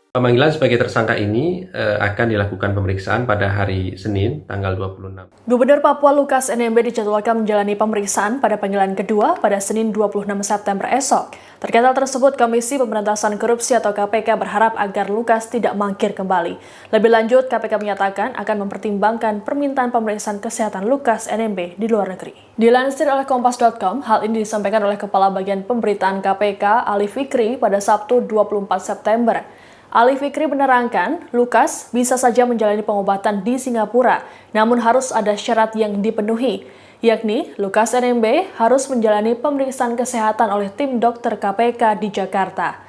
Pemanggilan sebagai tersangka ini akan dilakukan pemeriksaan pada hari Senin, tanggal 26. Gubernur Papua Lukas NMB dijadwalkan menjalani pemeriksaan pada panggilan kedua pada Senin 26 September esok. Terkait hal tersebut, Komisi Pemberantasan Korupsi atau KPK berharap agar Lukas tidak mangkir kembali. Lebih lanjut, KPK menyatakan akan mempertimbangkan permintaan pemeriksaan kesehatan Lukas NMB di luar negeri. Dilansir oleh Kompas.com, hal ini disampaikan oleh Kepala Bagian Pemberitaan KPK, Ali Fikri, pada Sabtu 24 September. Ali Fikri menerangkan, Lukas bisa saja menjalani pengobatan di Singapura, namun harus ada syarat yang dipenuhi, yakni Lukas NMB harus menjalani pemeriksaan kesehatan oleh tim dokter KPK di Jakarta.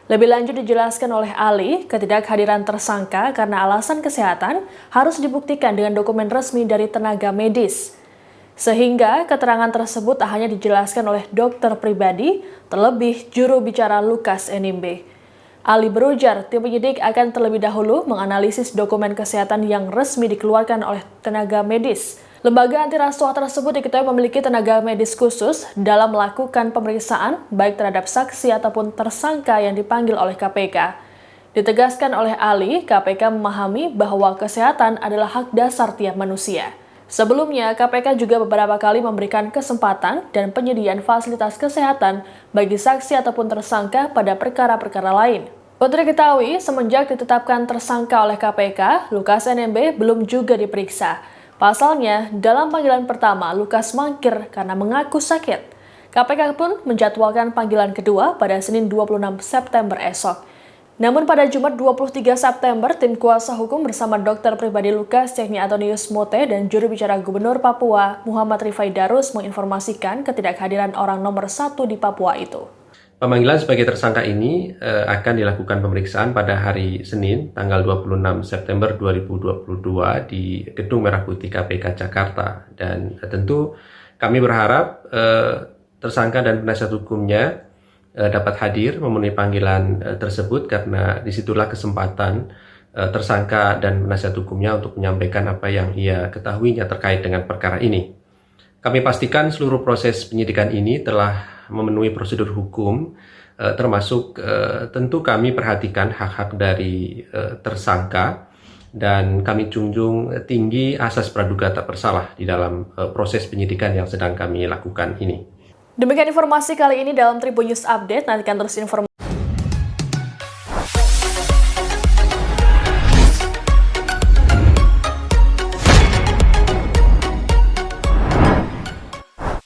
Lebih lanjut dijelaskan oleh Ali, ketidakhadiran tersangka karena alasan kesehatan harus dibuktikan dengan dokumen resmi dari tenaga medis. Sehingga keterangan tersebut tak hanya dijelaskan oleh dokter pribadi, terlebih juru bicara Lukas NMB. Ali berujar, tim penyidik akan terlebih dahulu menganalisis dokumen kesehatan yang resmi dikeluarkan oleh tenaga medis. Lembaga anti rasuah tersebut diketahui memiliki tenaga medis khusus dalam melakukan pemeriksaan baik terhadap saksi ataupun tersangka yang dipanggil oleh KPK. Ditegaskan oleh Ali, KPK memahami bahwa kesehatan adalah hak dasar tiap manusia. Sebelumnya, KPK juga beberapa kali memberikan kesempatan dan penyediaan fasilitas kesehatan bagi saksi ataupun tersangka pada perkara-perkara lain. Untuk diketahui, semenjak ditetapkan tersangka oleh KPK, Lukas NMB belum juga diperiksa. Pasalnya, dalam panggilan pertama, Lukas mangkir karena mengaku sakit. KPK pun menjadwalkan panggilan kedua pada Senin 26 September esok. Namun pada Jumat 23 September, tim kuasa hukum bersama dokter pribadi Lukas, yakni Antonius Mote, dan juru bicara Gubernur Papua, Muhammad Rifai Darus, menginformasikan ketidakhadiran orang nomor 1 di Papua itu. Pemanggilan sebagai tersangka ini akan dilakukan pemeriksaan pada hari Senin, tanggal 26 September 2022 di Gedung Merah Putih KPK Jakarta. Dan tentu kami berharap tersangka dan penasihat hukumnya dapat hadir memenuhi panggilan tersebut karena disitulah kesempatan tersangka dan penasihat hukumnya untuk menyampaikan apa yang ia ketahuinya terkait dengan perkara ini. Kami pastikan seluruh proses penyidikan ini telah memenuhi prosedur hukum, termasuk tentu kami perhatikan hak-hak dari tersangka dan kami junjung tinggi asas praduga tak bersalah di dalam proses penyidikan yang sedang kami lakukan ini. Demikian informasi kali ini dalam Tribun News Update. Nantikan terus informasi